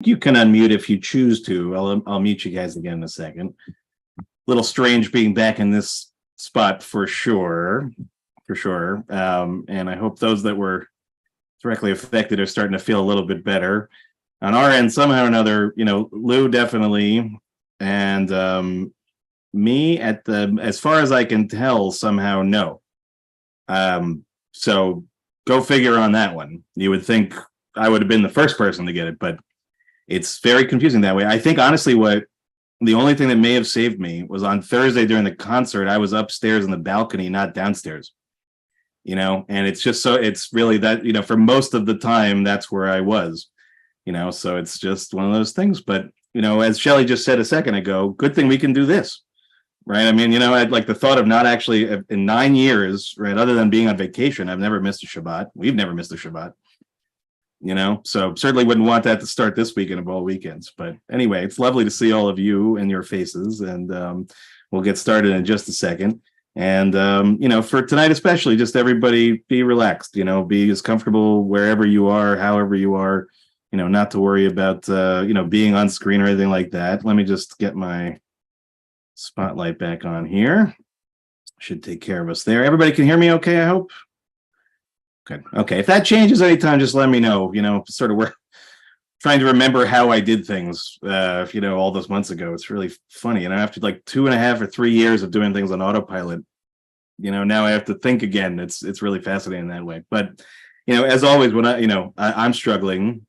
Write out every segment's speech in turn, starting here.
You can unmute if you choose to. I'll mute you guys again in a second. A little strange being back in this spot for sure. And I hope those that were directly affected are starting to feel a little bit better. On our end, somehow or another, Lou definitely, and me as far as I can tell, somehow no. So go figure on that one. You would think I would have been the first person to get it, but it's very confusing that way. I think honestly, the only thing that may have saved me was on Thursday during the concert. I was upstairs in the balcony, not downstairs. And it's just it's really that, for most of the time, that's where I was, so it's just one of those things. But, as Shelley just said a second ago, good thing we can do this, right? I mean, I'd like the thought of not actually in 9 years, right, other than being on vacation, I've never missed a Shabbat. We've never missed a Shabbat. So certainly wouldn't want that to start this weekend of all weekends. But anyway, it's lovely to see all of you and your faces, and we'll get started in just a second. And for tonight especially, just everybody be relaxed, be as comfortable wherever you are, however you are, not to worry about being on screen or anything like that. Let me just get my spotlight back on here. Should take care of us there. Everybody can hear me okay, I hope. Good. Okay. If that changes anytime, just let me know. Sort of we're trying to remember how I did things, all those months ago. It's really funny. And after like 2.5 or 3 years of doing things on autopilot, now I have to think again. It's really fascinating that way. But, as always, when I'm struggling,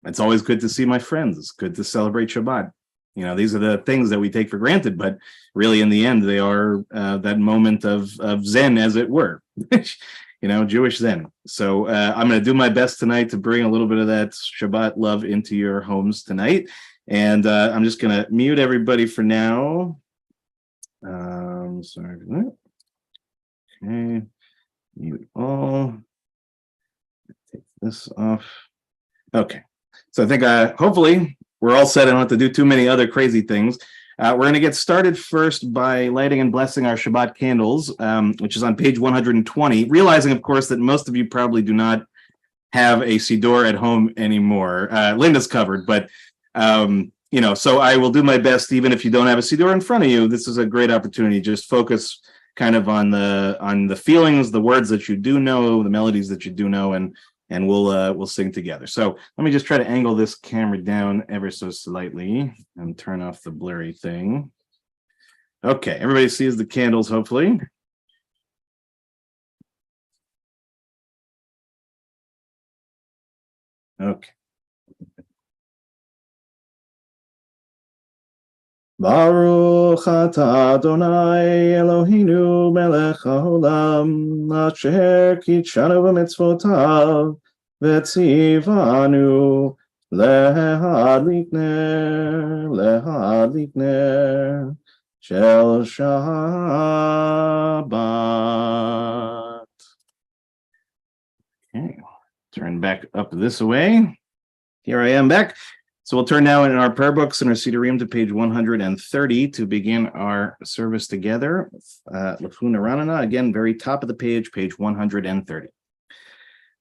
it's always good to see my friends. It's good to celebrate Shabbat. These are the things that we take for granted, but really in the end, they are that moment of Zen, as it were. Jewish Zen. So I'm going to do my best tonight to bring a little bit of that Shabbat love into your homes tonight. And I'm just going to mute everybody for now. Sorry for that. Okay. Mute all. Take this off. Okay. So I think hopefully we're all set. I don't have to do too many other crazy things. We're going to get started first by lighting and blessing our Shabbat candles, which is on page 120, realizing, of course, that most of you probably do not have a Siddur at home anymore. Linda's covered, but, so I will do my best, even if you don't have a Siddur in front of you. This is a great opportunity. Just focus kind of on the feelings, the words that you do know, the melodies that you do know, and we'll sing together. So let me just try to angle this camera down ever so slightly and turn off the blurry thing. Okay, everybody sees the candles, hopefully. Okay. Baruch atah Adonai Eloheinu melech haolam asher kitshanu b'mitzvotav v'tzivanu lehadlik ner shel Shabbat. Okay, turn back up this way. Here I am back. So we'll turn now in our prayer books and our Siddurim to page 130 to begin our service together. Lefuna Ranana, again, very top of the page 130.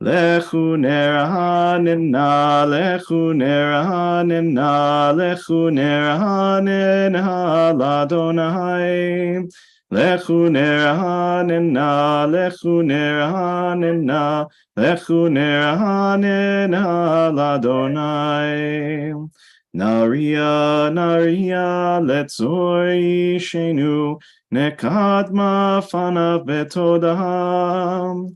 Lechu ner hanena, lechu ner hanena, lechu ner hanena ladonai. Lechu ner hanena, lechu ner hanena, lechu ner hanena ladonai. Naria, naria, letzoi shenu, nekadma fanav betodaham.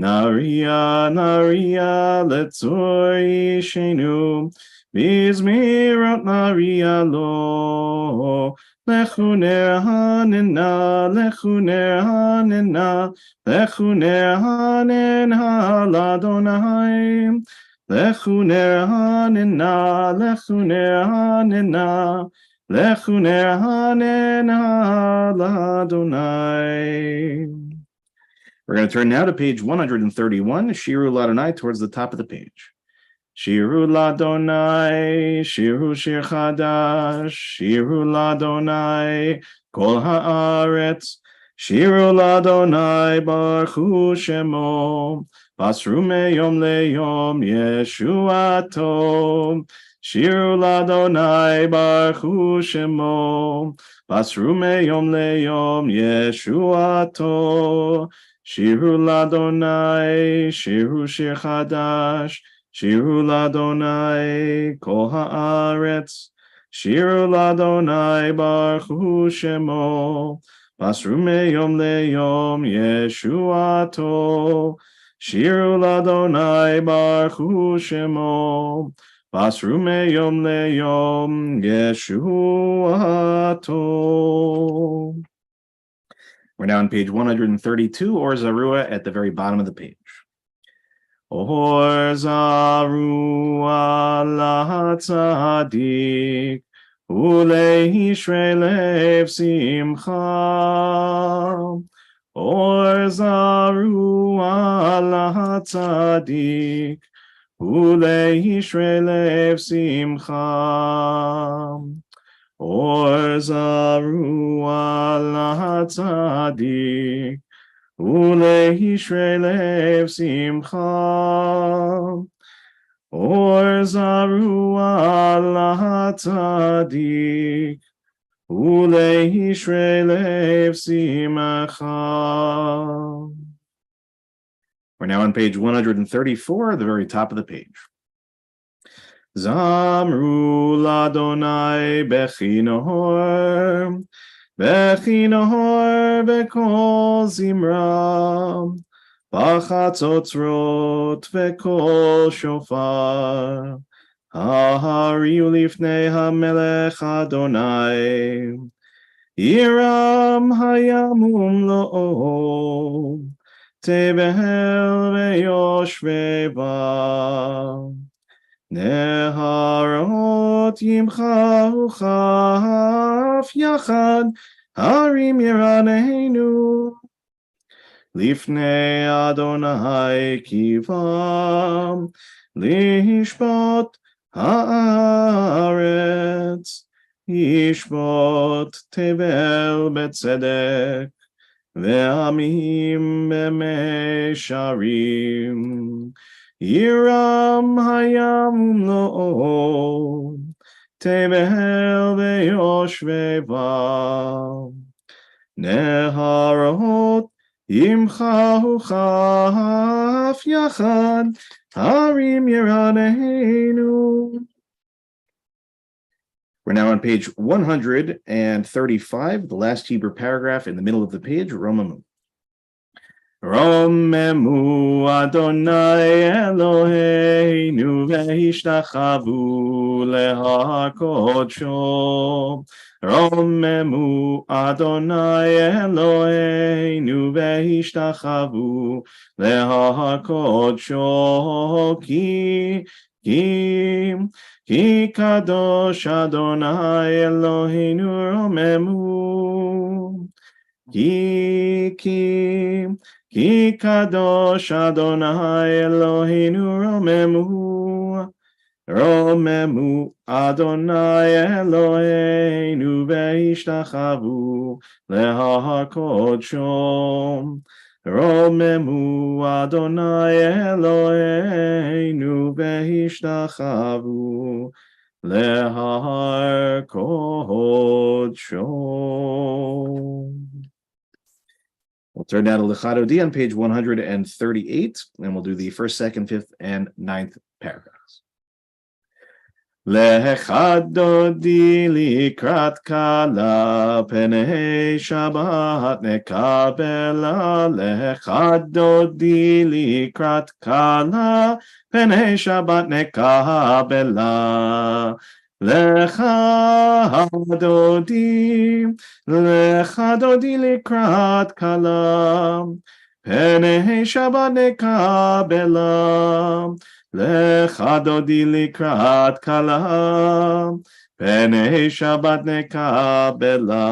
Naria, naria, letzoi shenu, bizmirot naria lo. Lechu ner hanena, lechu ner hanena, lechu ner hanena ladonai. Lechu ner hanena, lechu ner hanena, lechu ner hanena ladonai. We're going to turn now to page 131, Shiru Ladonai, towards the top of the page. Shiru Ladonai, Shiru Shir Chadash, Shiru Ladonai, Kol Haaretz, Shiru Ladonai, Baruch Shemo, Basru Meyom Leyom, Yeshuato, Shiru l'Adonai Baruch Hu Shemo, Basru meyom leyom Yeshuato. Shiru l'Adonai, Shiru Shir Chadash, Shiru l'Adonai Kol haaretz. Shiru l'Adonai Baruch Hu Shemo, Basru meyom leyom Yeshuato. Shiru l'Adonai Baruch Hu Shemo, Basru meyom leyom Yeshuato. We're now on page 132, or Zarua, at the very bottom of the page. Or Zarua lahatzadik, ulehishrei lev simcha. Or Zarua lahatzadik, ulehishrei lev simcha. Or Zarua lahatzadik, ulehishrei lev simcha. Or Zarua lahatzadik, ulehishrei lev simcha. We're now on page 134, at the very top of the page. Zamru l'Adonai bechinor, bechinor bekol zimra, bachatzotzrot bekol shofar, hahariu lifnei hamelech Adonai, Yiram hayamum lo, tebehel veyoshveva. Neharot yimchahu chaf yachad, harim yiraneinu. Lifnei Adonai kivam, lishbot haaretz, yishbot tevel betzedek, ve'amim b'mesharim. Yiram hayam lo, tebehel veyoshveva. Neharot yimchahu chaf yachad, harim yiraneinu. We're now on page 135, the last Hebrew paragraph in the middle of the page, Romamu. Romemu Adonai Eloheinu ve'ishtachavu lehakodsho. Romemu Adonai Eloheinu ve'ishtachavu lehakodsho. Ki kadosh Adonai Eloheinu romemu. Ki kadosh Adonai Eloheinu romemu, romemu Adonai Eloheinu ve'ishtachavu lehakodsho. Romemu Adonai Eloheinu ve'ishtachavu lehakodsho. We'll turn now to L'Chadodi on page 138, and we'll do the first, second, fifth, and ninth paragraphs. L'Chadodi likrat kala, penei Shabbat nekabela. L'Chadodi likrat kala, penei Shabbat nekabela. L'Chadodi likrat kala, penei Shabbat nekabela. L'Chadodi likrat kala, penei Shabbat nekabela.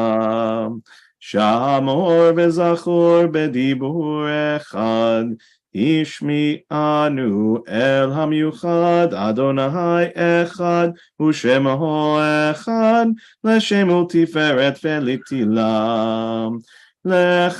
Shamor v'zachor b'dibur echad, Ishmi'anu el hamyuchad, Adonai echad, u'shemo echad, l'shem u'tiferet ve'litilam. L'Chadodi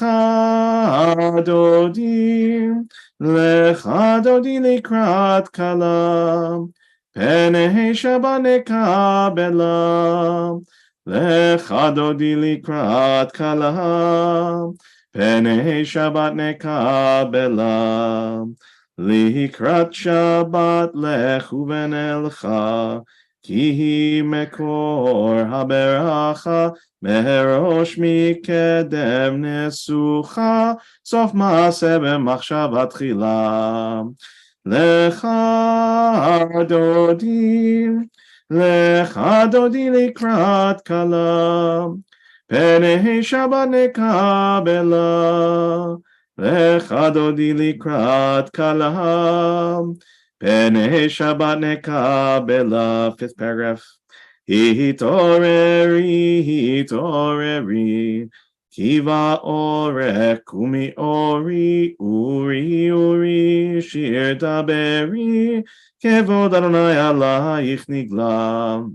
likrat kala, Penei Shabbat nekabela, lecha dodi likrat kala. Penei Shabbat nekabela, likrat Shabbat lechu venelcha, ki mekor haberacha, merosh mikedem nesucha, sof maaseh b'machshavat tchila. Lecha dodi likrat kala, penei Shabbat nekabela. Lecha dodi likrat kala, penei Shabbat nekabela. Fifth paragraph. Hitoreri, Kiva ore, kumi uri, shir daberi, kevod Adonai alayich nigla.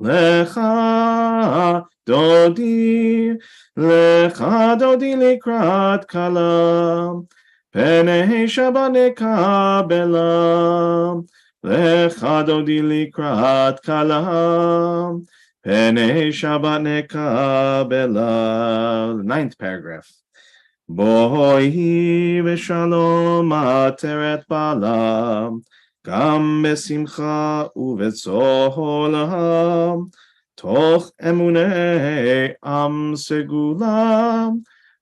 Lecha dodi likrat kala, penei Shabbat nekabela. Lecha dodi likrat kala, penei Shabbat nekabela. Ninth paragraph. Boi v'shalom ateret bala, gam besimcha uvetzola, toch emunei am segula,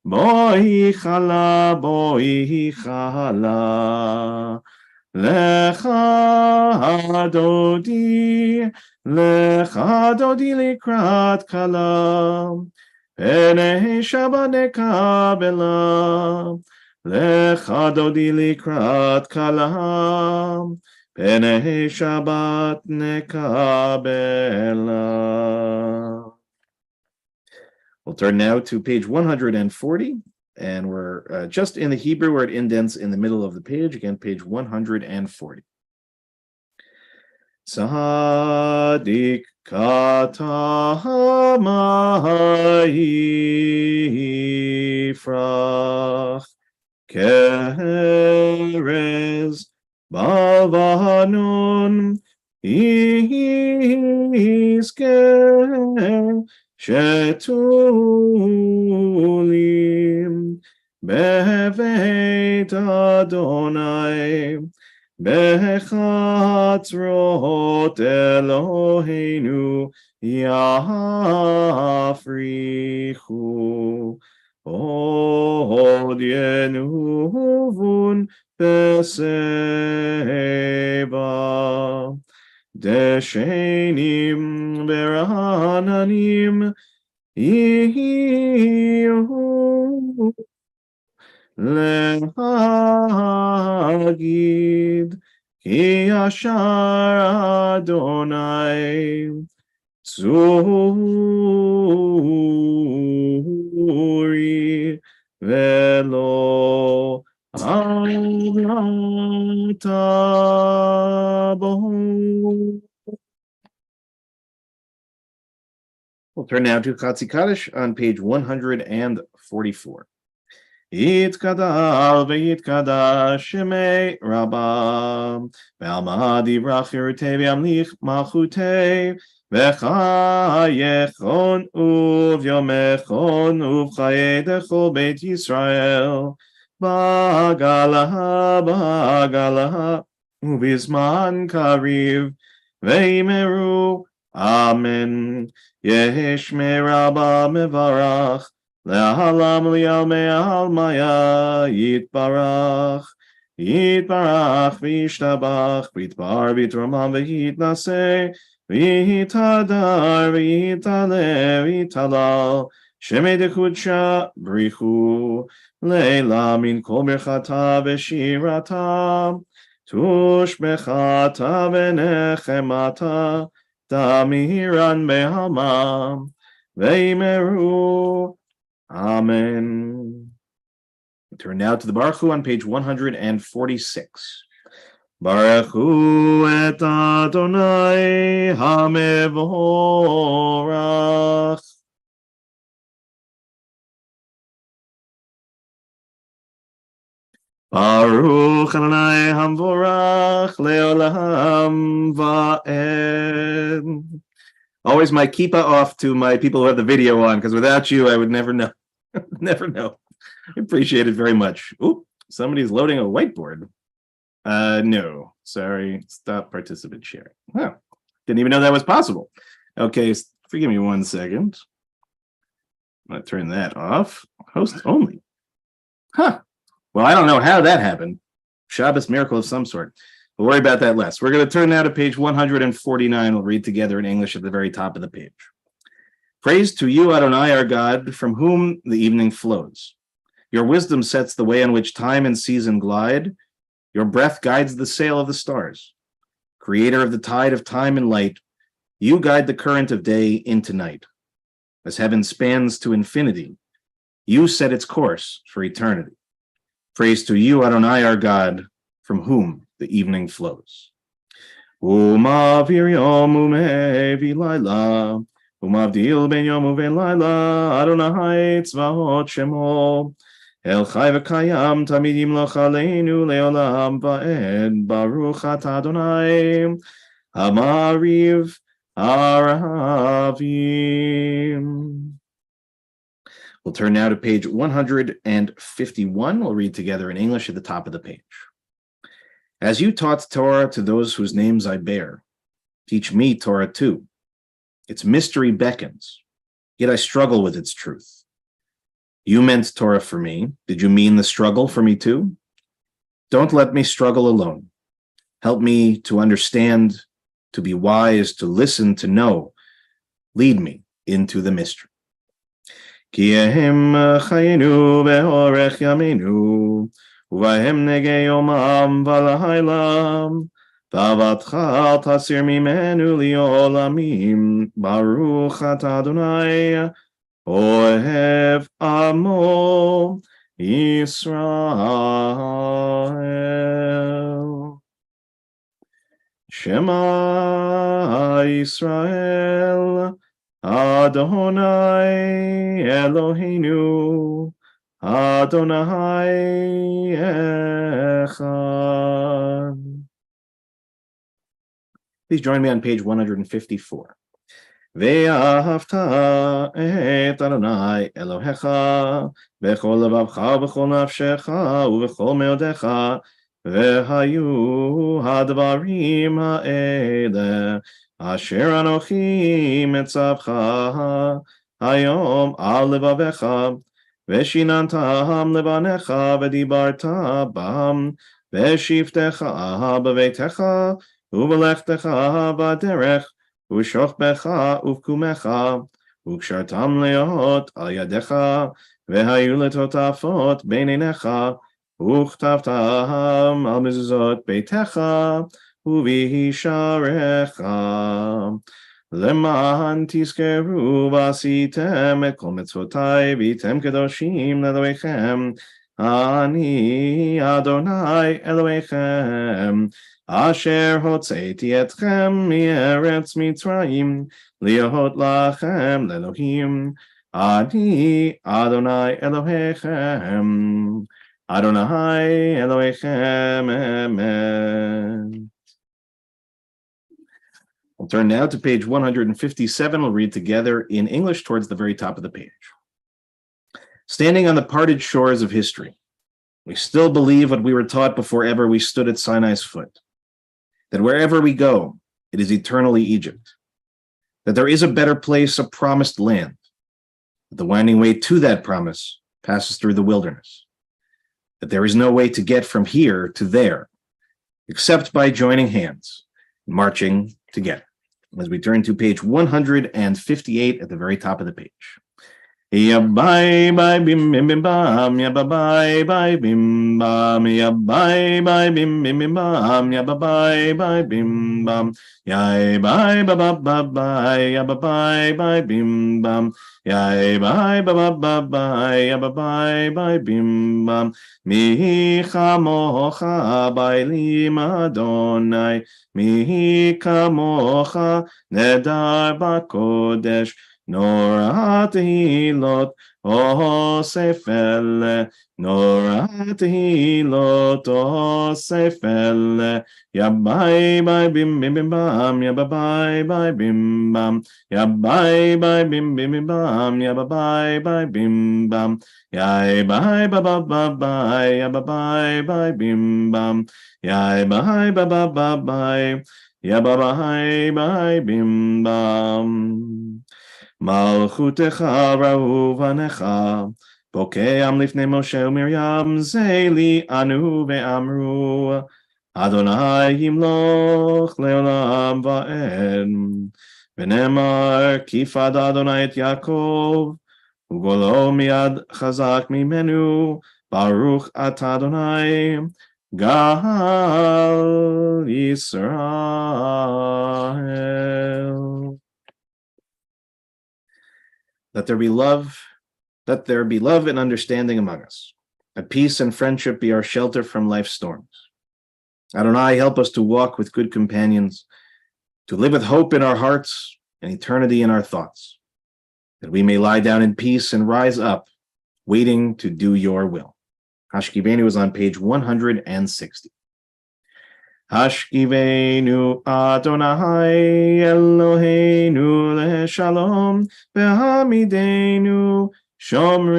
boi chala. Lecha dodi likrat kala, penei Shabbat nekabela. Lecha dodi likrat kala, penei Shabbat nekabela. We'll turn now to page 140. And we're just in the Hebrew where it indents in the middle of the page. Again, page 140. Sadik katahama Kerez Bavanon Iske Shetulim Beveit Adonai Bechatzrot Eloheinu Yafrichu Od Yenuvun Beseba Deshenim Berananim Ihu Lehagid Ki Ashar Adonai Tzuri Velo Avlatabo. We'll turn now to Chatzi Kaddish on page 144. Yitkadal v'yitkadash shemei rabam ve'alma divrach yirutei ve'amlich malchutei v'chayechon uv'yomechon uv'chayedecho beit Yisrael ba'agala uv'izman kariv ve'imeru amen yeheshme rabba mevarach Le'alam li'almei almaya yitbarach v'yishtabach v'yitbar v'yitromam v'yitnaseh v'yitadar v'yitale v'yitalal shemei dechudsha brichu leila min kol birchata v'shirata tush bechata v'nechemata tamiran be'alma v'yimeru Amen. We turn now to the Baruch Hu on page 146. Baruch Hu et Adonai HaMevorach. Baruch Adonai Hamvorach Leolam Va'ed. Always my keepa off to my people who have the video on, because without you, I would never know. Never know. I appreciate it very much. Oop, somebody's loading a whiteboard. No, sorry. Stop participant sharing. Huh. Didn't even know that was possible. Okay, forgive me 1 second. I'm going to turn that off. Host only. Huh. Well, I don't know how that happened. Shabbos miracle of some sort. We'll worry about that less. We're going to turn now to page 149. We'll read together in English at the very top of the page. Praise to you, Adonai, our God, from whom the evening flows. Your wisdom sets the way on which time and season glide. Your breath guides the sail of the stars. Creator of the tide of time and light, you guide the current of day into night. As heaven spans to infinity, you set its course for eternity. Praise to you, Adonai, our God, from whom the evening flows. Umavir yom umevi laila, umavdil ben yom uven laila, Adonai tzvahot shemo. El chai v'kayam tamid yimloch aleinu leolam va'ed, Baruch atah Adonai, Hamariv Aravim. We'll turn now to page 151. We'll read together in English at the top of the page. As you taught Torah to those whose names I bear, teach me Torah too. Its mystery beckons, yet I struggle with its truth. You meant Torah for me. Did you mean the struggle for me too? Don't let me struggle alone. Help me to understand, to be wise, to listen, to know. Lead me into the mystery. Ki ehem chayenu ve'orech yameinu, uvahem nege yomam v'lahaylam, v'avatcha tasir mimenu liolamim, Baruch atah Adonai, ohev amo Yisrael. Shema Yisrael, Adonai Eloheinu, Adonai Echad. Please join me on page 154. Ve'ahavta et Adonai Elohecha, v'chol levavcha v'chol nafshecha, u'v'chol meodecha, ve'hayu hadvarim ha'ele, asher anochi metzavcha hayom al levavecha, ve'shinantam levanecha, ve'dibarta bam, ve'shiftecha b'veitecha, u'v'lechtecha b'derech, u'shochbecha u'vkumecha, u'kshartam leot al yadecha, ve'hayu letotafot beinenecha, uchtavtam al mezuzot beitecha, u'vihisharecha. Leman tizkeru v'asitem et kol mitzvotai v'yitem kedoshim le'elohechem, ani Adonai Elohechem, Asher hotzeti etchem mieretz Mitzrayim, liahot lachem le'Elohim, ani Adonai Elohechem, Adonai Elohechem, amen. We'll turn now to page 157. We'll read together in English towards the very top of the page. Standing on the parted shores of history, we still believe what we were taught before ever we stood at Sinai's foot, that wherever we go, it is eternally Egypt, that there is a better place, a promised land, that the winding way to that promise passes through the wilderness, that there is no way to get from here to there, except by joining hands, marching together. As we turn to page 158 at the very top of the page. Ya bye bye bim bim bim bam, ya bye bye bim bam, ya bye bye bim bim bim bam, ya bye bye bim bam, ya bye ba ba ba bye, ya bye bye bim bam, ya bye ba ba ba bye, ya bye bye bim bam. Mi chamocha bailim Adonai, mi kamocha nedar bakodesh, Nora tehilot osefel, Nora tehilot osefel, Yabai bye bim bim bim bam, yabai bye bim bam, yabai bye bim bim bim bam, yabai bye bim bam, yai bye ba ba ba bye, yabai bye bim bam, yai bye ba ba ba bye, yabai bye bim bam. Malchutecha rauvanecha, Bokeam lifnei Moshe u'Miriam, Zeli anu ve'amru, Adonai yimloch leolam va'ed. V'nemar kifad Adonai et Yaakov, Ugolo miad chazak mimenu, Baruch atah Adonai, Gal Yisrael. Let there be love and understanding among us. That peace and friendship be our shelter from life's storms. Adonai, help us to walk with good companions, to live with hope in our hearts and eternity in our thoughts, that we may lie down in peace and rise up, waiting to do your will. Hashkivenu is on page 160. Hashkivenu Adonai Eloheinu leShalom v'hamidenu Shomreinu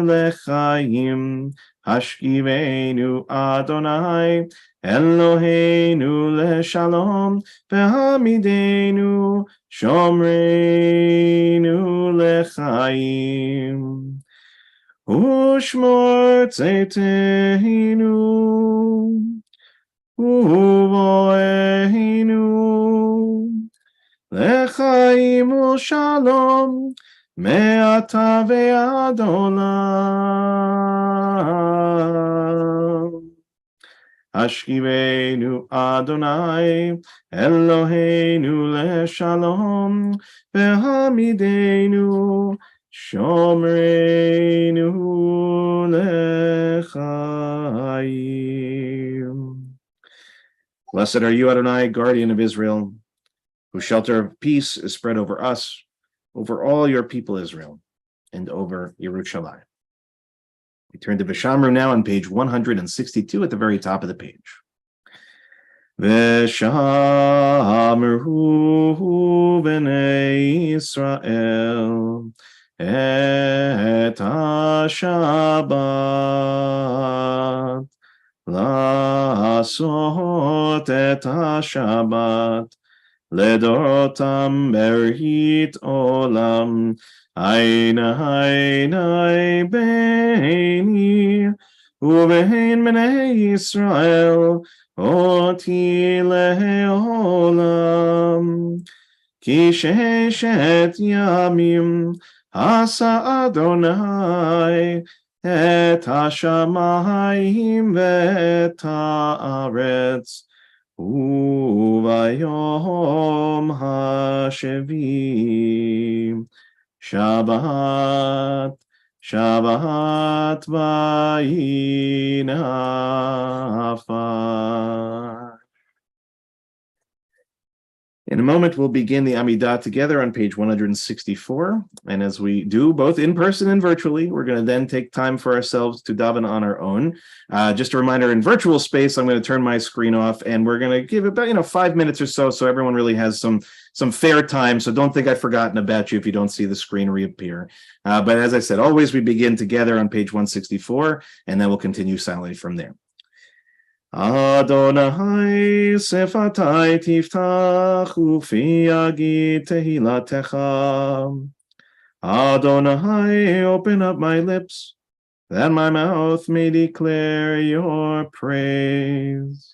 lechaim. Hashkivenu Adonai Eloheinu leShalom v'hamidenu Shomreinu lechaim. Ushmor tzeteinu uvoeinu lechaim u'shalom me'ata ve'ad olam. Hashkivenu Adonai Eloheinu leShalom v'hamidenu Shomreinu lechaim. Blessed are you, Adonai, guardian of Israel, whose shelter of peace is spread over us, over all your people Israel, and over Yerushalayim. We turn to Vishamru now on page 162 at the very top of the page. Vishamru b'nei Yisrael et ha-Shabbat, לעשות את השבת, לדורותם ברית עולם, עיני ביני ובין בני ישראל, אותי לעולם. כי ששת ימים עשה אדוני את השמיים ואת הארץ, וביום השביעי שבת, שבת ויהי נפש. In a moment, we'll begin the Amidah together on page 164. And as we do, both in person and virtually, we're going to then take time for ourselves to daven on our own. Just a reminder, in virtual space, I'm going to turn my screen off, and we're going to give about 5 minutes or so everyone really has some fair time. So don't think I've forgotten about you if you don't see the screen reappear. But as I said, always we begin together on page 164, and then we'll continue silently from there. Adonai sefatai tiftach ufi yagid tehilatecha. Adonai, open up my lips, that my mouth may declare your praise.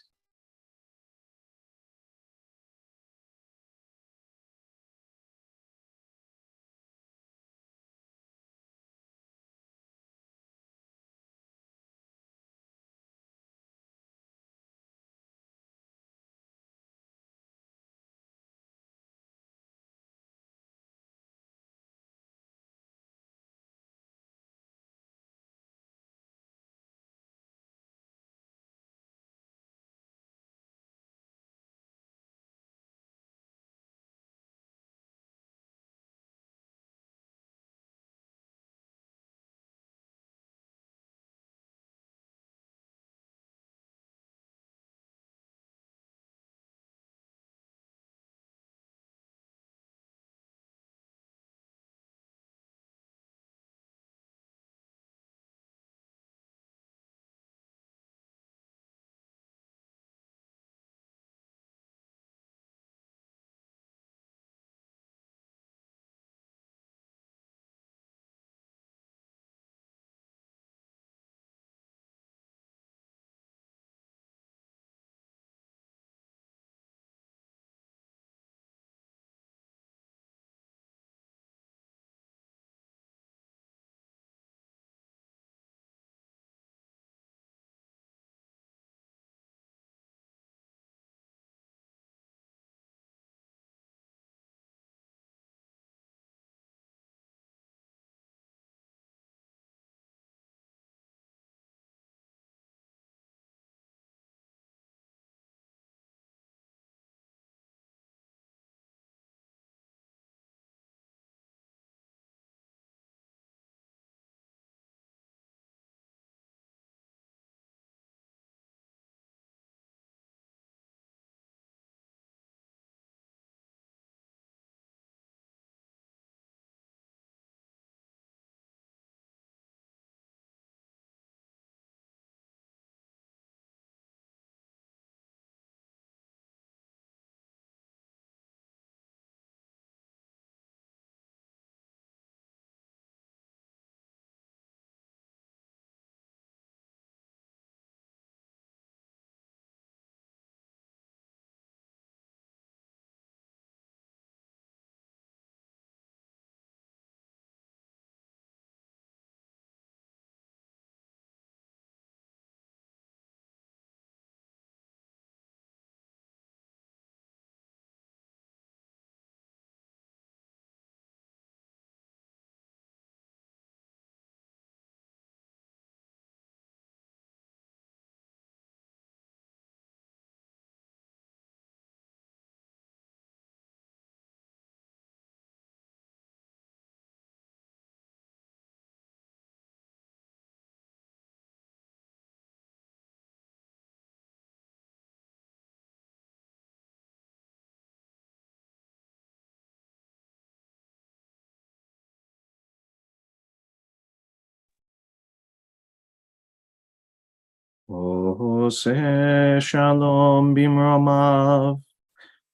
Ose shalom bimromav.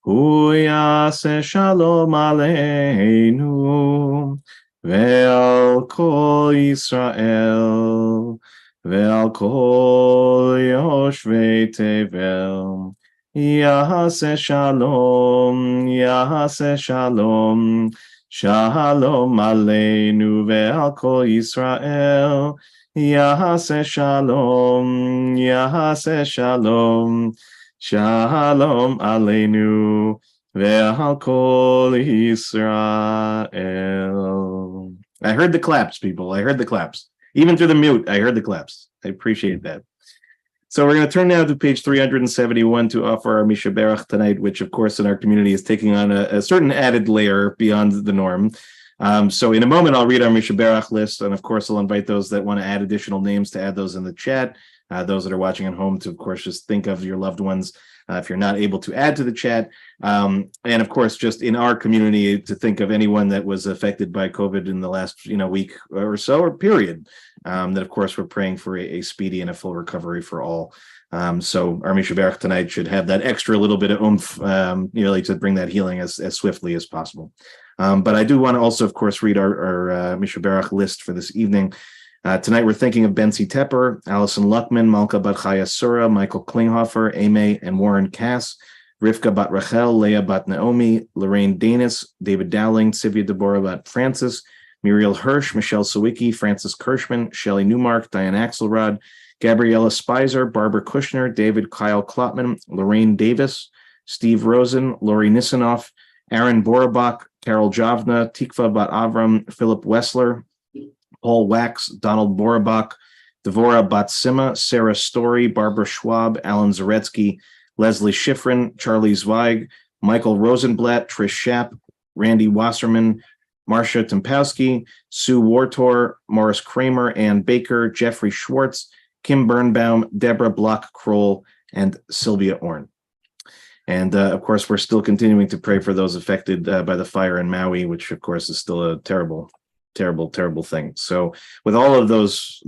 Hu yaseh shalom aleinu. Ve'al kol Yisrael. Ve'al kol yoshvei tevel. Yaseh shalom. Shalom aleinu ve'al kol Yisrael. Yaseh shalom. Shalom aleinu ve'al kol Israel. I heard the claps, people. I heard the claps. Even through the mute, I heard the claps. I appreciate that. So we're going to turn now to page 371 to offer our Misha Berach tonight, which, of course, in our community is taking on a certain added layer beyond the norm. So in a moment, I'll read our Misha Berach list, and of course, I'll invite those that want to add additional names to add those in the chat. Those that are watching at home to, of course, just think of your loved ones if you're not able to add to the chat. And of course, just in our community, to think of anyone that was affected by COVID in the last week or so, or period. That, of course, we're praying for a speedy and a full recovery for all. So our Misha Berach tonight should have that extra little bit of oomph, really to bring that healing as swiftly as possible. But I do want to also, of course, read our Misha Berach list for this evening. Tonight, we're thinking of Bentzi Tepper, Allison Luckman, Malka Bat Chaya Sura, Michael Klinghofer, Ame and Warren Cass, Rivka Bat Rachel, Leah Bat Naomi, Lorraine Danis, David Dowling, Sivya Deborah Bat Francis, Muriel Hirsch, Michelle Sawicki, Francis Kirschman, Shelley Newmark, Diane Axelrod, Gabriella Spicer, Barbara Kushner, David Kyle Klotman, Lorraine Davis, Steve Rosen, Lori Nisanoff, Aaron Borabach, Carol Javna, Tikva Bat Avram, Philip Wessler, Paul Wax, Donald Borabach, Devora Batsima, Sarah Story, Barbara Schwab, Alan Zaretsky, Leslie Schifrin, Charlie Zweig, Michael Rosenblatt, Trish Schapp, Randy Wasserman, Marcia Tempowski, Sue Wartor, Morris Kramer, Ann Baker, Jeffrey Schwartz, Kim Birnbaum, Deborah Block-Kroll, and Sylvia Orn. And of course, we're still continuing to pray for those affected by the fire in Maui, which of course is still a terrible thing. So with all of those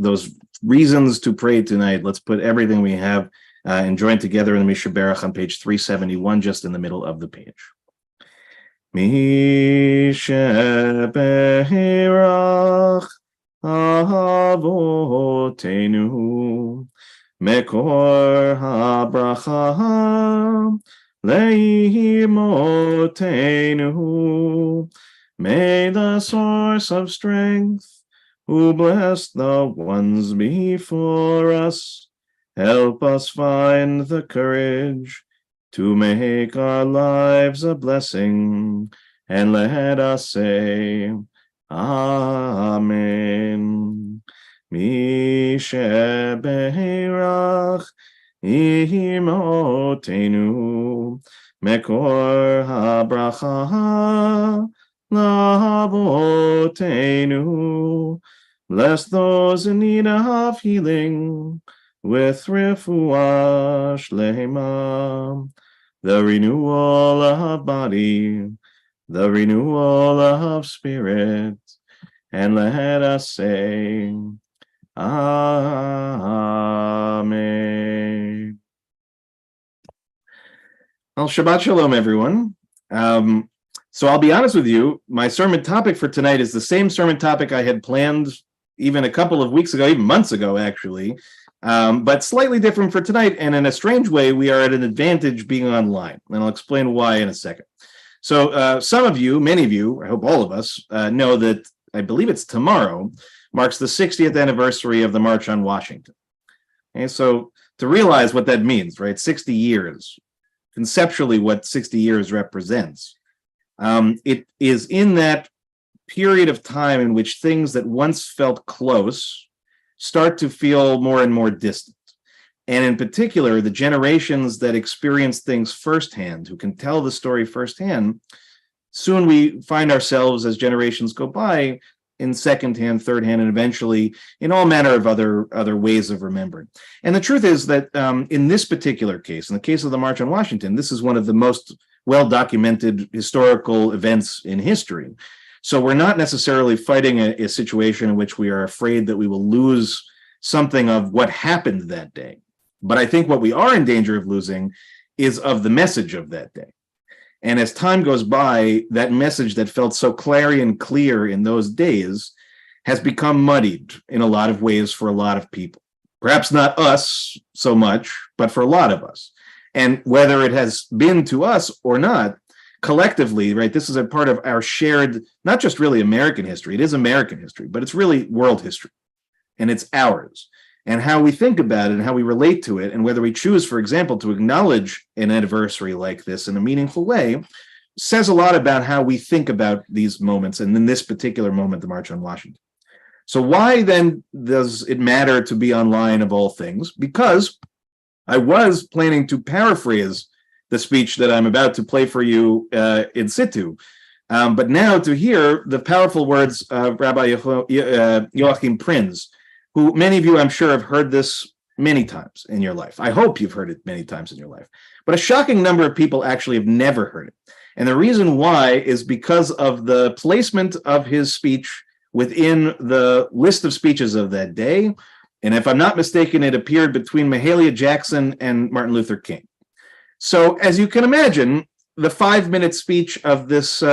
reasons to pray tonight, let's put everything we have and join together in the Misha Berach on page 371, just in the middle of the page. Misha Berach Avotenu Mekor HaBracha Leimotenu. May the source of strength, who bless the ones before us, help us find the courage to make our lives a blessing, and let us say, Amen. Mishe Beirach Imotenu Mekor HaBracha Lavotenu. Bless those in need of healing with refuah shlema, the renewal of body, the renewal of spirit, and let us say, Amen. Well, Shabbat Shalom, everyone. So I'll be honest with you, my sermon topic for tonight is the same sermon topic I had planned even a couple of weeks ago, even months ago, actually, but slightly different for tonight. And in a strange way, we are at an advantage being online. And I'll explain why in a second. So some of you, many of you, I hope all of us, know that I believe it's tomorrow, marks the 60th anniversary of the March on Washington. And so to realize what that means, right, 60 years, conceptually what 60 years represents, it is in that period of time in which things that once felt close start to feel more and more distant. And in particular, the generations that experience things firsthand, who can tell the story firsthand, soon we find ourselves, as generations go by, in secondhand, thirdhand, and eventually in all manner of other ways of remembering. And the truth is that in this particular case, in the case of the March on Washington, this is one of the most well-documented historical events in history. So we're not necessarily fighting a situation in which we are afraid that we will lose something of what happened that day. But I think what we are in danger of losing is of the message of that day. And as time goes by, that message that felt so clarion clear in those days has become muddied in a lot of ways for a lot of people. Perhaps not us so much, but for a lot of us. And whether it has been to us or not, collectively, right, this is a part of our shared, not just really American history, it is American history, but it's really world history, and it's ours. And how we think about it and how we relate to it, and whether we choose, for example, to acknowledge an anniversary like this in a meaningful way, says a lot about how we think about these moments, and in this particular moment, the March on Washington. So why then does it matter to be online of all things? Because I was planning to paraphrase the speech that I'm about to play for you in situ. But now to hear the powerful words of Rabbi Joachim Prinz, who many of you, I'm sure, have heard this many times in your life. I hope you've heard it many times in your life. But a shocking number of people actually have never heard it. And the reason why is because of the placement of his speech within the list of speeches of that day. And if I'm not mistaken, it appeared between Mahalia Jackson and Martin Luther King. So as you can imagine, the 5-minute speech of this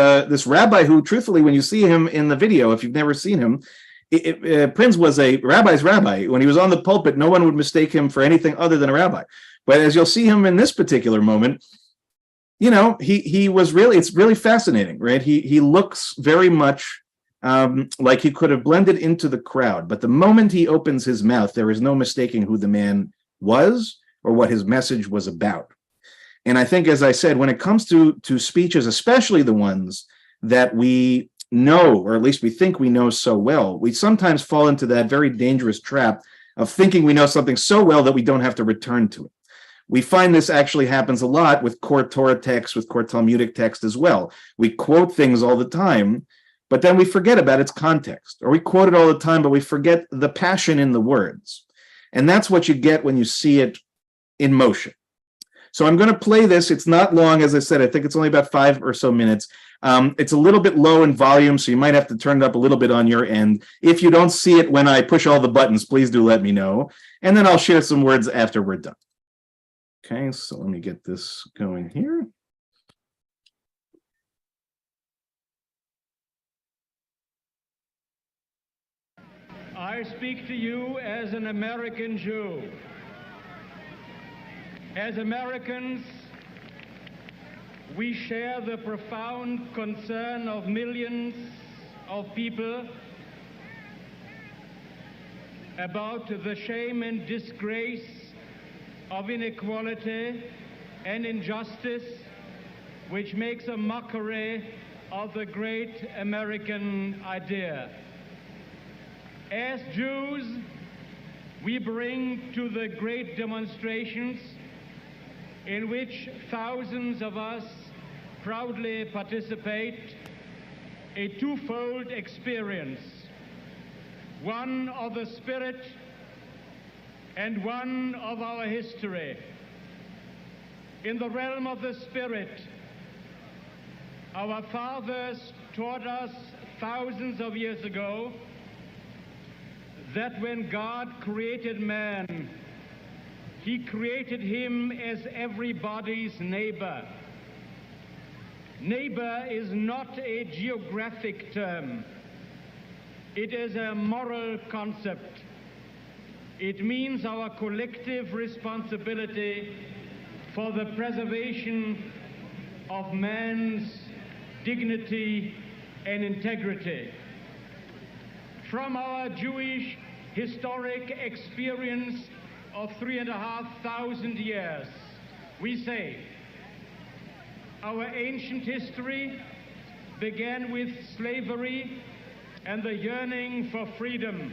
rabbi who, truthfully, when you see him in the video, if you've never seen him, Prinz was a rabbi's rabbi. When he was on the pulpit, no one would mistake him for anything other than a rabbi. But as you'll see him in this particular moment, you know, he was really, it's really fascinating, right? He looks very much like he could have blended into the crowd. But the moment he opens his mouth, there is no mistaking who the man was or what his message was about. And I think, as I said, when it comes to speeches, especially the ones that we know, or at least we think we know so well, we sometimes fall into that very dangerous trap of thinking we know something so well that we don't have to return to it. We find this actually happens a lot with core Torah text, with core Talmudic text as well. We quote things all the time, but then we forget about its context, or we quote it all the time, but we forget the passion in the words. And that's what you get when you see it in motion. So I'm going to play this. It's not long, as I said. I think it's only about 5 or so minutes. It's a little bit low in volume, so you might have to turn it up a little bit on your end. If you don't see it when I push all the buttons, please do let me know. And then I'll share some words after we're done. Okay, so let me get this going here. I speak to you as an American Jew. As Americans, we share the profound concern of millions of people about the shame and disgrace of inequality and injustice, which makes a mockery of the great American idea. As Jews, we bring to the great demonstrations in which thousands of us proudly participate a twofold experience, one of the spirit and one of our history. In the realm of the spirit, our fathers taught us thousands of years ago that when God created man, he created him as everybody's neighbor. Neighbor is not a geographic term. It is a moral concept. It means our collective responsibility for the preservation of man's dignity and integrity. From our Jewish historic experience of 3,500 years, we say our ancient history began with slavery and the yearning for freedom.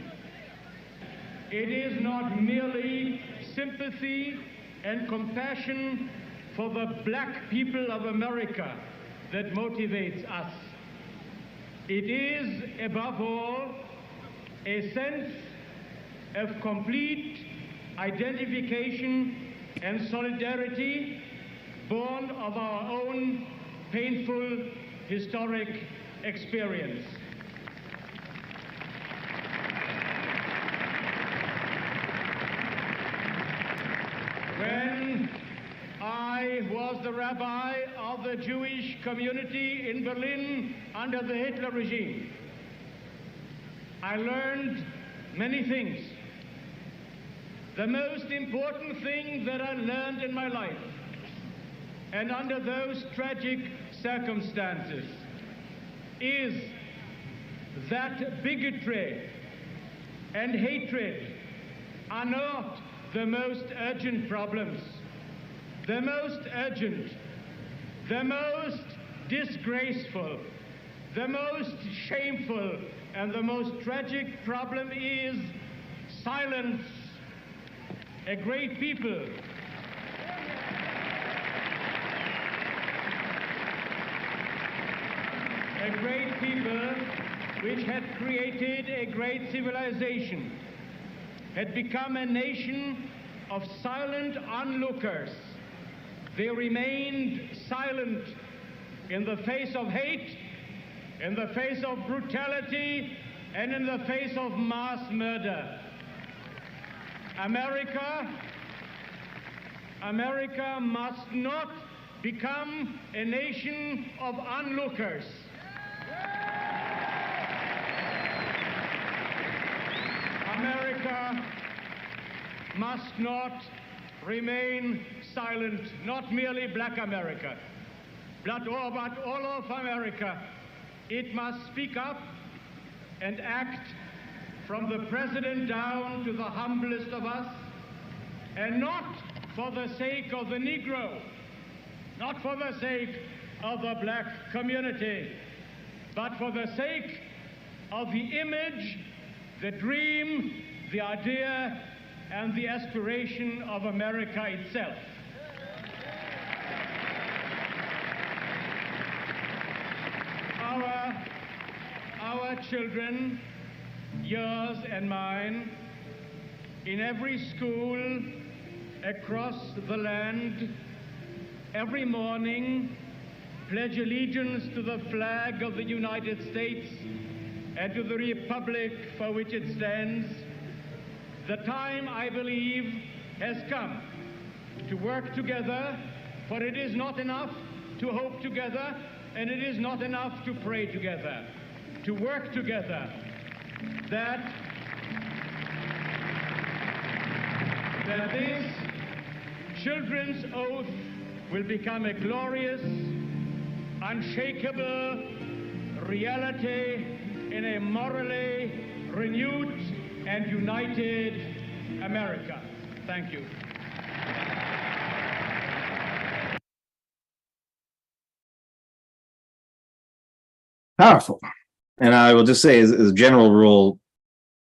It is not merely sympathy and compassion for the black people of America that motivates us. It is, above all, a sense of complete identification and solidarity born of our own painful historic experience. I was the rabbi of the Jewish community in Berlin under the Hitler regime. I learned many things. The most important thing that I learned in my life, and under those tragic circumstances, is that bigotry and hatred are not the most urgent problems. The most urgent, the most disgraceful, the most shameful, and the most tragic problem is silence. A great people, which had created a great civilization, had become a nation of silent onlookers. They remained silent in the face of hate, in the face of brutality, and in the face of mass murder. America must not become a nation of onlookers. America must not remain silent, not merely black America, but all of America. It must speak up and act from the president down to the humblest of us, and not for the sake of the Negro, not for the sake of the black community, but for the sake of the image, the dream, the idea, and the aspiration of America itself. Our children, yours and mine, in every school across the land, every morning pledge allegiance to the flag of the United States and to the republic for which it stands. The time, I believe, has come to work together, for it is not enough to hope together, and it is not enough to pray together. To work together, that this children's oath will become a glorious, unshakable reality in a morally renewed and united America. Thank you. Powerful. And I will just say, as a general rule,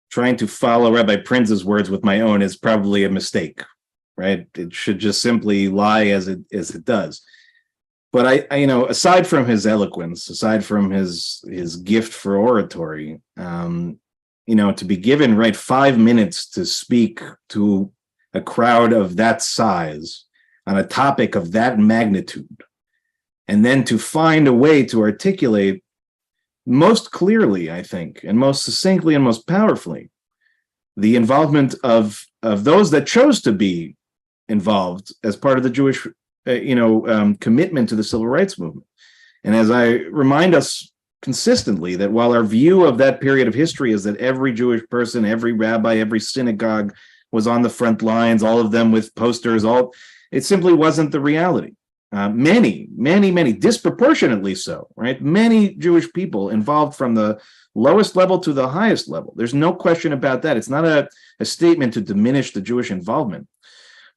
trying to follow Rabbi Prince's words with my own is probably a mistake, right? It should just simply lie as it does. But I aside from his eloquence, aside from his gift for oratory, to be given 5 minutes to speak to a crowd of that size on a topic of that magnitude, and then to find a way to articulate most clearly, I think, and most succinctly and most powerfully, the involvement of those that chose to be involved as part of the Jewish, commitment to the civil rights movement. And as I remind us consistently, that while our view of that period of history is that every Jewish person, every rabbi, every synagogue was on the front lines, all of them with posters, it simply wasn't the reality. Many, disproportionately so, right? Many Jewish people involved from the lowest level to the highest level. There's no question about that. It's not a statement to diminish the Jewish involvement.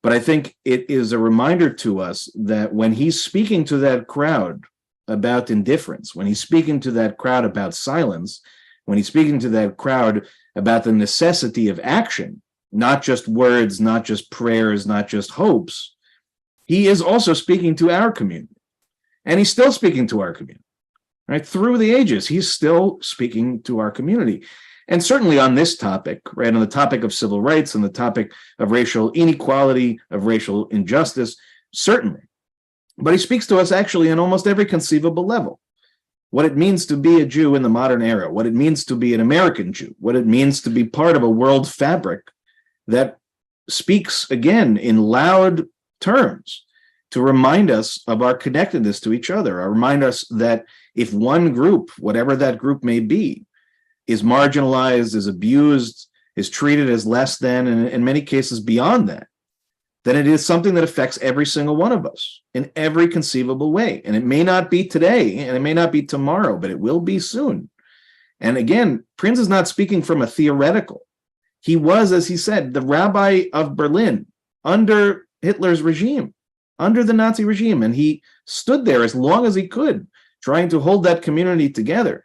But I think it is a reminder to us that when he's speaking to that crowd about indifference, when he's speaking to that crowd about silence, when he's speaking to that crowd about the necessity of action, not just words, not just prayers, not just hopes, he is also speaking to our community, and he's still speaking to our community, right? Through the ages, he's still speaking to our community. And certainly on this topic, right, on the topic of civil rights and the topic of racial inequality, of racial injustice, certainly. But he speaks to us actually on almost every conceivable level. What it means to be a Jew in the modern era, what it means to be an American Jew, what it means to be part of a world fabric that speaks, again, in loud terms to remind us of our connectedness to each other, or remind us that if one group, whatever that group may be, is marginalized, is abused, is treated as less than, and in many cases beyond that, then it is something that affects every single one of us in every conceivable way. And it may not be today, and it may not be tomorrow, but it will be soon. And again, Prinz is not speaking from a theoretical. He was, as he said, the rabbi of Berlin under Hitler's regime, under the Nazi regime. And he stood there as long as he could, trying to hold that community together.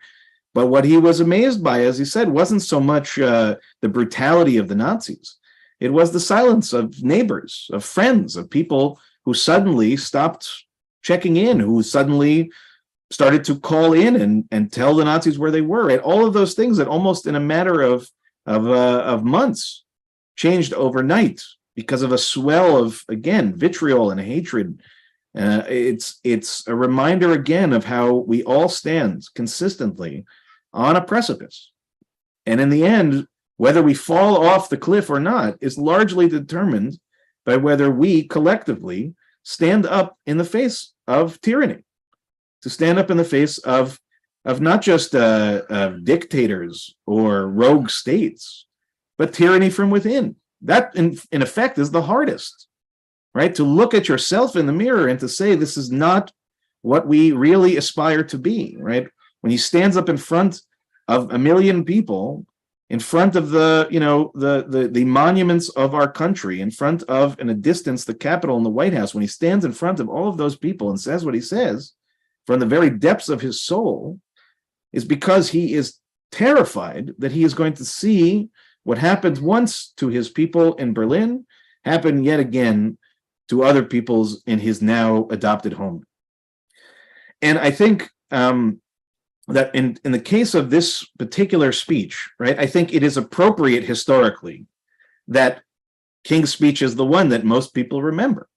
But what he was amazed by, as he said, wasn't so much the brutality of the Nazis. It was the silence of neighbors, of friends, of people who suddenly stopped checking in, who suddenly started to call in and tell the Nazis where they were. And all of those things that almost in a matter of months changed overnight because of a swell of, again, vitriol and hatred. It's a reminder again of how we all stand consistently on a precipice. And in the end, whether we fall off the cliff or not is largely determined by whether we collectively stand up in the face of tyranny, to stand up in the face of not just dictators or rogue states, but tyranny from within. That, in effect, is the hardest, right? To look at yourself in the mirror and to say, this is not what we really aspire to be, right? When he stands up in front of a million people, in front of the monuments of our country, in front of, in a distance, the Capitol and the White House, when he stands in front of all of those people and says what he says from the very depths of his soul, is because he is terrified that he is going to see what happened once to his people in Berlin happen yet again to other peoples in his now adopted home. And I think that in the case of this particular speech, right, I think it is appropriate historically that King's speech is the one that most people remember.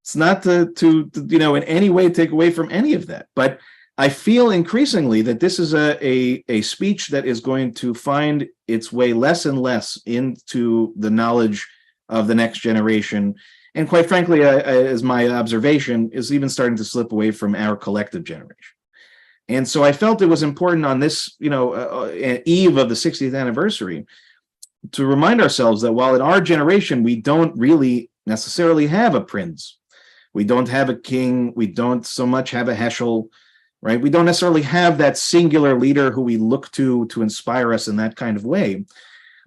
It's not to in any way take away from any of that, but I feel increasingly that this is a speech that is going to find its way less and less into the knowledge of the next generation. And quite frankly, as my observation, is even starting to slip away from our collective generation. And so I felt it was important on this, eve of the 60th anniversary to remind ourselves that while in our generation, we don't really necessarily have a prince, we don't have a king, we don't so much have a Heschel, right? We don't necessarily have that singular leader who we look to inspire us in that kind of way.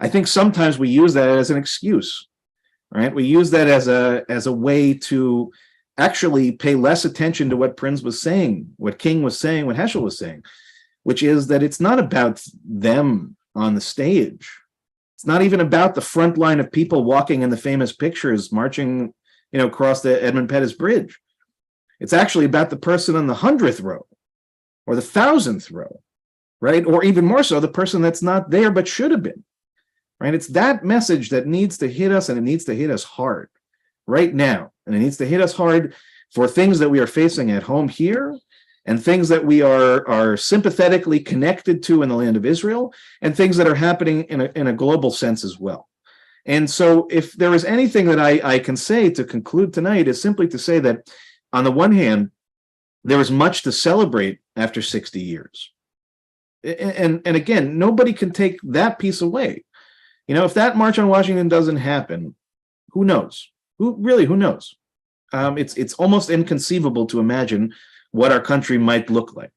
I think sometimes we use that as an excuse, right? We use that as a way to actually pay less attention to what Prinz was saying, what King was saying, what Heschel was saying, which is that it's not about them on the stage. It's not even about the front line of people walking in the famous pictures, marching, across the Edmund Pettus Bridge. It's actually about the person in the 100th row or the 1,000th row, right? Or even more so, the person that's not there but should have been, right? It's that message that needs to hit us, and it needs to hit us hard right now. And it needs to hit us hard for things that we are facing at home here, and things that we are sympathetically connected to in the land of Israel, and things that are happening in a global sense as well. And so if there is anything that I can say to conclude tonight, is simply to say that on the one hand, there is much to celebrate after 60 years. And again, nobody can take that piece away. If that March on Washington doesn't happen, who knows? Who knows? It's almost inconceivable to imagine what our country might look like.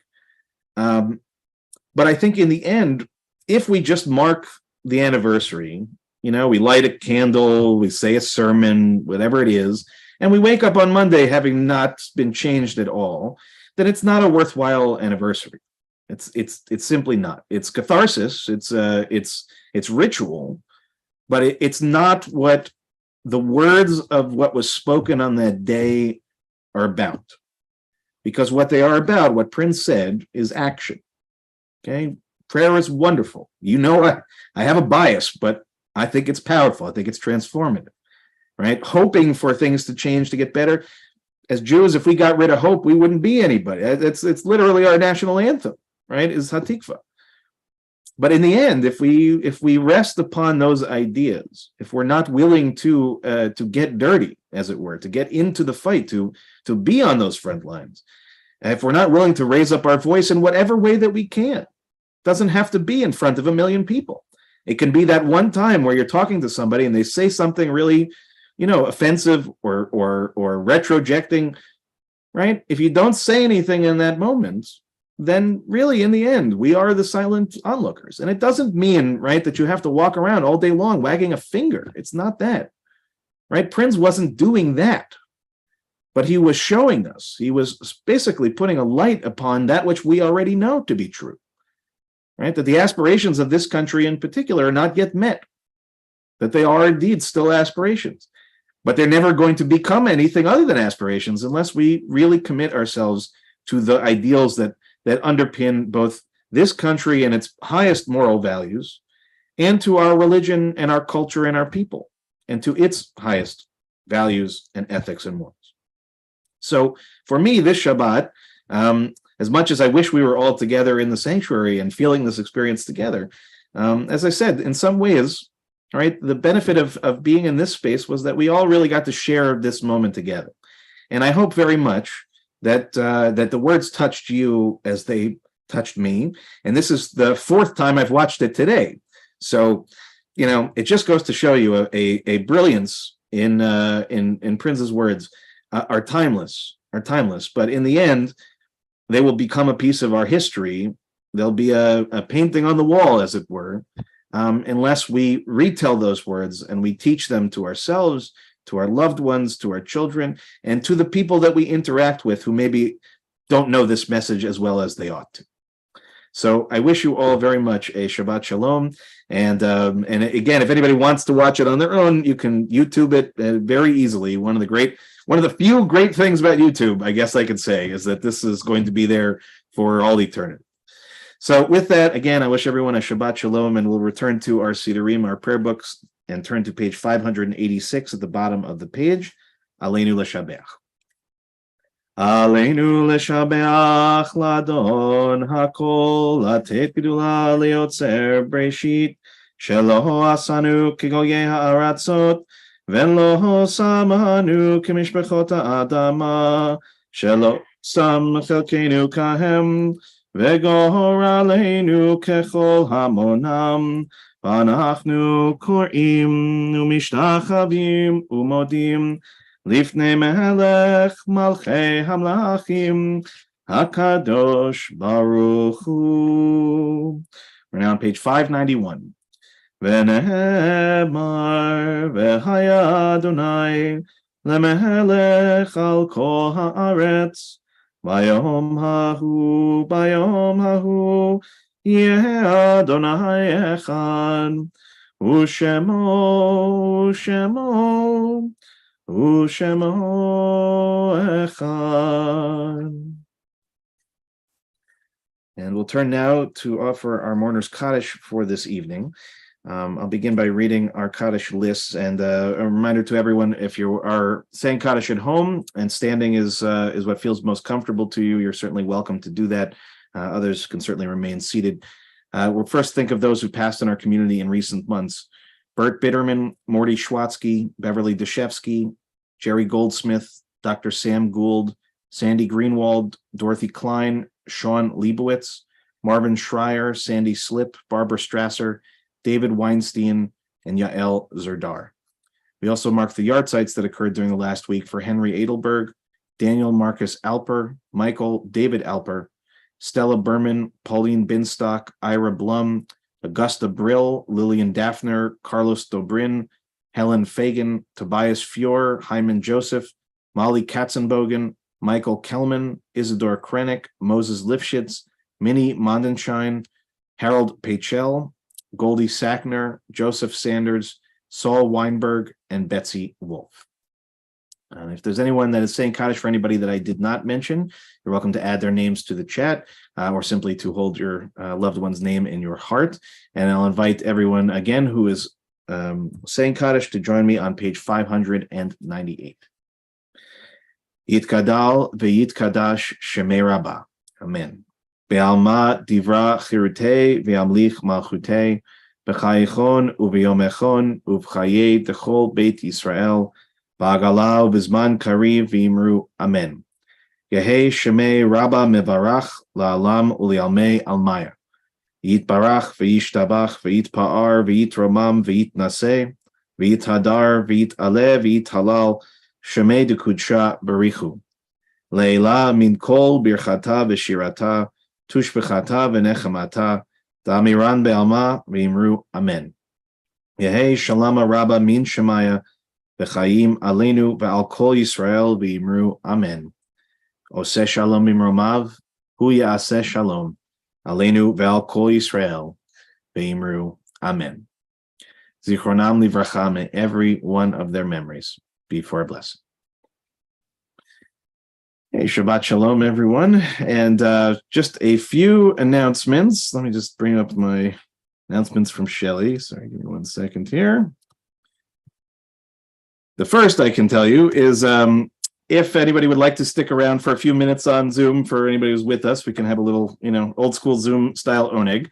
But I think in the end, if we just mark the anniversary, we light a candle, we say a sermon, whatever it is, and we wake up on Monday having not been changed at all, then it's not a worthwhile anniversary. It's simply not. It's catharsis. It's ritual, but it's not what the words of what was spoken on that day are about. Because what they are about, what Prinz said, is action. Okay? Prayer is wonderful. I have a bias, but I think it's powerful. I think it's transformative, right? Hoping for things to change, to get better. As Jews, if we got rid of hope, we wouldn't be anybody. It's literally our national anthem, right? Is Hatikva. But in the end, if we rest upon those ideas, if we're not willing to get dirty as it were, to get into the fight, to be on those front lines. And if we're not willing to raise up our voice in whatever way that we can, it doesn't have to be in front of a million people. It can be that one time where you're talking to somebody and they say something really, offensive or retrojecting, right? If you don't say anything in that moment, then really in the end, we are the silent onlookers. And it doesn't mean, right, that you have to walk around all day long wagging a finger. It's not that, right? Prince wasn't doing that, but he was showing us. He was basically putting a light upon that which we already know to be true, right? That the aspirations of this country in particular are not yet met, that they are indeed still aspirations, but they're never going to become anything other than aspirations unless we really commit ourselves to the ideals that underpin both this country and its highest moral values, and to our religion and our culture and our people, and to its highest values and ethics and morals. So for me, this Shabbat, as much as I wish we were all together in the sanctuary and feeling this experience together, as I said, in some ways, right, the benefit of being in this space was that we all really got to share this moment together. And I hope very much that the words touched you as they touched me. And this is the fourth time I've watched it today. So, it just goes to show you a brilliance in Prince's words are timeless. But in the end, they will become a piece of our history. They'll be a painting on the wall, as it were, unless we retell those words and we teach them to ourselves, to our loved ones, to our children, and to the people that we interact with who maybe don't know this message as well as they ought to. So I wish you all very much a Shabbat Shalom. And again, if anybody wants to watch it on their own, you can YouTube it very easily. One of the few great things about YouTube, I guess I could say, is that this is going to be there for all eternity. So with that, again, I wish everyone a Shabbat Shalom, and we'll return to our Sidurim, our prayer books, and turn to page 586 at the bottom of the page. Aleinu l'shabeach. Aleinu l'shabeach ladon hakol, latet gedula liotzer breshit, shelo asanu kigoye ha'aratzot, velo samanu kimishpachot ha'adama, shelo sam chelkenu kahem, vegor aleinu kechol hamonam, ואנחנו קוראים ומשתחווים ומודים לפני מלך מלכי המלכים הקדוש ברוך הוא. We're now on page 591. ונאמר והיה אדוני למלך על כל הארץ ביום ההוא יהיה אדוני אחד, ושמו אחד. And we'll turn now to offer our mourner's Kaddish for this evening. I'll begin by reading our Kaddish lists, and a reminder to everyone, if you are saying Kaddish at home and standing is what feels most comfortable to you, you're certainly welcome to do that. Others can certainly remain seated. We'll first think of those who passed in our community in recent months. Bert Bitterman, Morty Schwatzky, Beverly Deshevsky, Jerry Goldsmith, Dr. Sam Gould, Sandy Greenwald, Dorothy Klein, Sean Leibowitz, Marvin Schreier, Sandy Slip, Barbara Strasser, David Weinstein, and Yael Zerdar. We also mark the yahrzeits that occurred during the last week for Henry Edelberg, Daniel Marcus Alper, Michael David Alper, Stella Berman, Pauline Binstock, Ira Blum, Augusta Brill, Lillian Daphner, Carlos Dobrin, Helen Fagan, Tobias Fior, Hyman Joseph, Molly Katzenbogen, Michael Kellman, Isidore Krennick, Moses Lifshitz, Minnie Mondenschein, Harold Pachel, Goldie Sackner, Joseph Sanders, Saul Weinberg, and Betsy Wolf. If there's anyone that is saying Kaddish for anybody that I did not mention, you're welcome to add their names to the chat or simply to hold your loved one's name in your heart. And I'll invite everyone again who is saying Kaddish to join me on page 598. Yitkadal ve'yitkadash shemei Rabbah. Amen. Be'alma divra chirutei ve'amlich malchutei b'chayichon u'v'yomechon u'v'chayei dechol Beit Yisrael Ba'agalau Bizman Kariv V'imru Amen. Yehi Shemei Rabba Mevarach La'alam Ulialmei Almaya. Yitbarach V'yishtabach V'yitpa'ar V'yitromam V'yitnaseh V'yithadar V'yit'aleh V'yithalal Shemei Dekudsha Barichu. Leila min kol birchata v'shirata tushbechata v'nechamata da'amiran be'alma v'imru amen. Yehei shalama rabba min shemaya v'chayim aleinu ve'al kol Yisrael v'imru amen. Oseh shalom imromav hu ya'aseh shalom aleinu ve'al kol Yisrael v'imru amen. Zichronam livracha, may every one of their memories be for a blessing. Hey, Shabbat Shalom, everyone. And just a few announcements. Let me just bring up my announcements from Shelley. Sorry, give me 1 second here. The first I can tell you is if anybody would like to stick around for a few minutes on Zoom, for anybody who's with us, we can have a little, old school Zoom style oneg.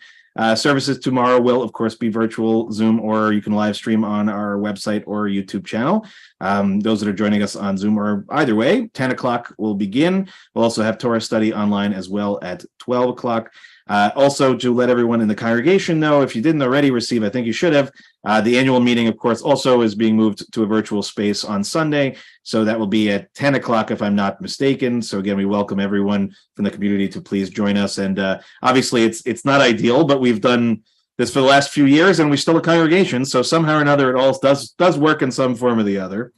Services tomorrow will, of course, be virtual Zoom, or you can live stream on our website or YouTube channel. Those that are joining us on Zoom, or either way, 10 o'clock will begin. We'll also have Torah study online as well at 12 o'clock. Also, to let everyone in the congregation know, if you didn't already receive, I think you should have, the annual meeting, of course, also is being moved to a virtual space on Sunday. So that will be at 10 o'clock, if I'm not mistaken. So again, we welcome everyone from the community to please join us. And obviously, it's not ideal, but we've done this for the last few years, and we're still a congregation. So somehow or another, it all does work in some form or the other.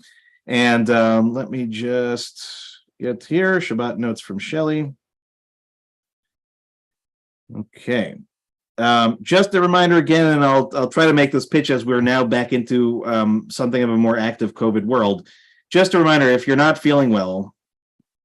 And let me just get here. Shabbat notes from Shelley. Okay. Just a reminder again, and I'll try to make this pitch as we're now back into something of a more active COVID world. Just a reminder, if you're not feeling well,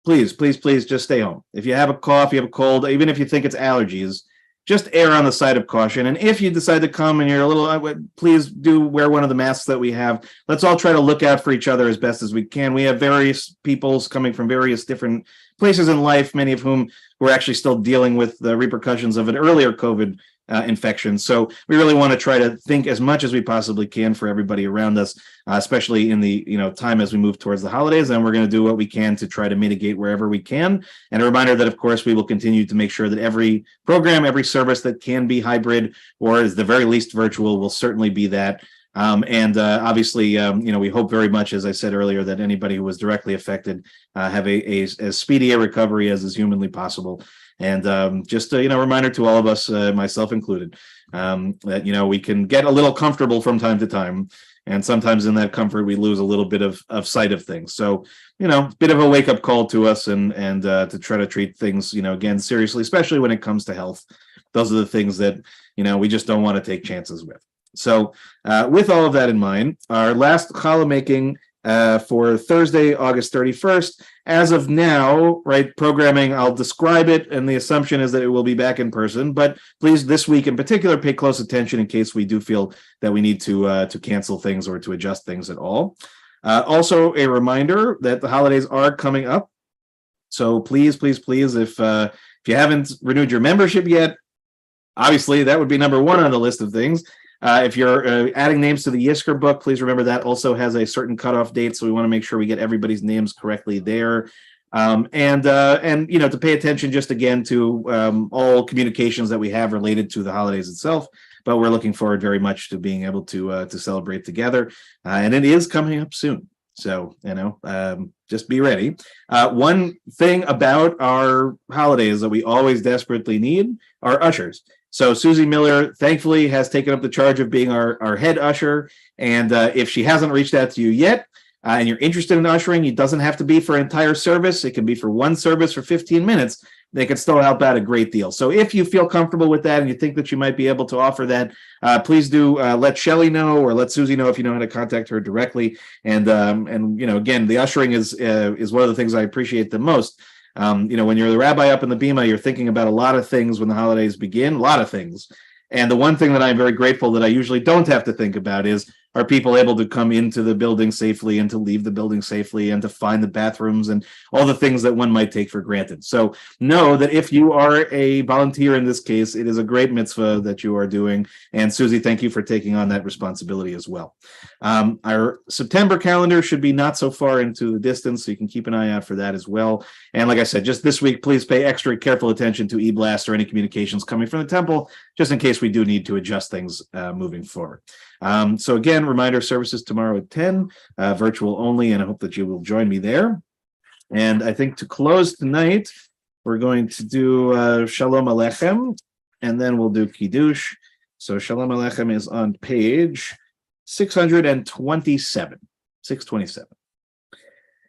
please just stay home. If you have a cough, you have a cold, even if you think it's allergies, just err on the side of caution. And if you decide to come and you're a little, please do wear one of the masks that we have. Let's all try to look out for each other as best as we can. We have various peoples coming from various different places in life, many of whom were actually still dealing with the repercussions of an earlier COVID infection. So we really want to try to think as much as we possibly can for everybody around us, especially in the time as we move towards the holidays. And we're going to do what we can to try to mitigate wherever we can. And a reminder that, of course, we will continue to make sure that every program, every service that can be hybrid, or at the very least virtual, will certainly be that. Obviously, we hope very much, as I said earlier, that anybody who was directly affected have as speedy a recovery as is humanly possible. And just a reminder to all of us, myself included, that we can get a little comfortable from time to time, and sometimes in that comfort we lose a little bit of sight of things. So a bit of a wake up call to us, and to try to treat things again seriously, especially when it comes to health. Those are the things that we just don't want to take chances with. So with all of that in mind, our last challah making for Thursday, August 31st, as of now, right, programming, I'll describe it, and the assumption is that it will be back in person, but please, this week in particular, pay close attention in case we do feel that we need to cancel things or to adjust things at all. Also, a reminder that the holidays are coming up, so please, if you haven't renewed your membership yet, obviously that would be number one on the list of things. If you're adding names to the Yisker book, please remember that also has a certain cutoff date, so we want to make sure we get everybody's names correctly there. And to pay attention just again to all communications that we have related to the holidays itself. But we're looking forward very much to being able to celebrate together, and it is coming up soon. So just be ready. One thing about our holidays that we always desperately need are ushers. So Susie Miller, thankfully, has taken up the charge of being our head usher. And if she hasn't reached out to you yet, and you're interested in ushering, it doesn't have to be for an entire service. It can be for one service for 15 minutes. They can still help out a great deal. So if you feel comfortable with that and you think that you might be able to offer that, please do let Shelley know, or let Susie know if you know how to contact her directly. And again, the ushering is one of the things I appreciate the most. When you're the rabbi up in the bima, you're thinking about a lot of things when the holidays begin, a lot of things. And the one thing that I'm very grateful that I usually don't have to think about is are people able to come into the building safely and to leave the building safely and to find the bathrooms and all the things that one might take for granted. So know that if you are a volunteer in this case, it is a great mitzvah that you are doing. And Susie, thank you for taking on that responsibility as well. Our September calendar should be not so far into the distance, so you can keep an eye out for that as well. And like I said, just this week, please pay extra careful attention to e-blast or any communications coming from the temple, just in case we do need to adjust things moving forward. So again, reminder services tomorrow at 10, virtual only, and I hope that you will join me there. And I think to close tonight, we're going to do Shalom Aleichem, and then we'll do Kiddush. So Shalom Aleichem is on page 627. 627.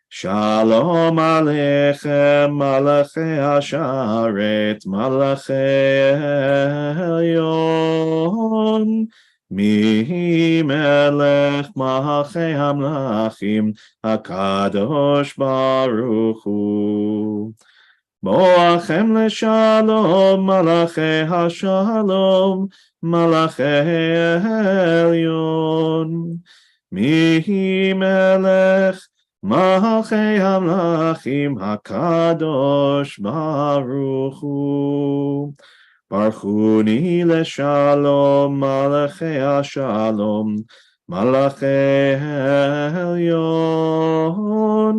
Shalom Aleichem, Malachei Hasharet, Malachei Elyon. Mi melech malachei hamlachim, HaKadosh Baruch Hu. Boachem leshalom, malachei hashalom, malachei elyon. Mi melech malachei hamlachim, HaKadosh Baruch Hu. Barchuni leshalom, malachei hashalom, malachei elyon.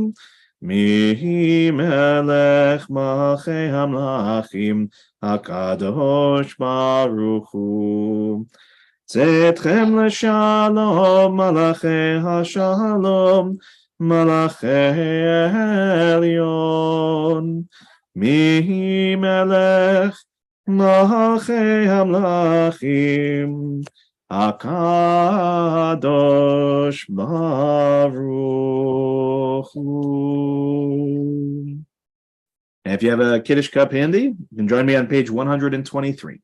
Mi melech malachei hamlachim, HaKadosh Baruch Hu. Zetchem leshalom, malachei hashalom, malachei elyon. Mi melech malachei hamlachim, HaKadosh Baruch Hu. And if you have a Kiddush cup handy, you can join me on page 123.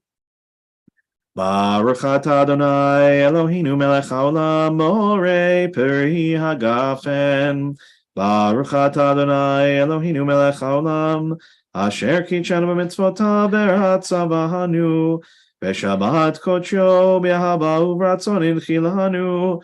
Baruch atah Adonai Eloheinu melech haolam borei peri hagafen. Baruch atah Adonai Eloheinu melech haolam asher kitshanu b'mitzvotav v'ratzavahanu v'shabbat kodsho b'ahava u'v'ratzon inchilanu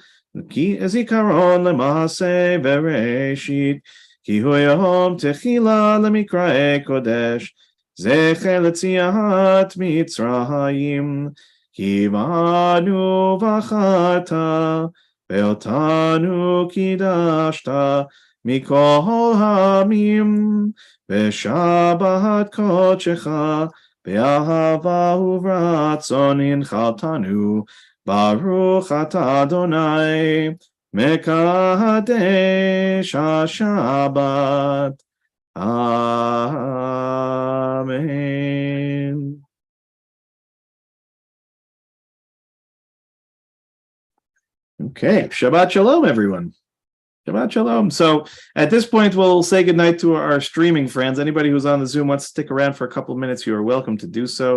ki zikaron l'maaseh v'reshit ki hu yom techila l'mikrae kodesh zecher l'tziat mitzrayim ki banu v'acharta ve'otanu kidashta mikol hamim v'shabbat kodshecha be'ahava u'v'ratzon inchaltanu Baruch atah Adonai mekadesh HaShabbat. Amen. Okay, Shabbat Shalom, everyone. Shabbat Shalom. So at this point, we'll say goodnight to our streaming friends. Anybody who's on the Zoom wants to stick around for a couple of minutes, you are welcome to do so.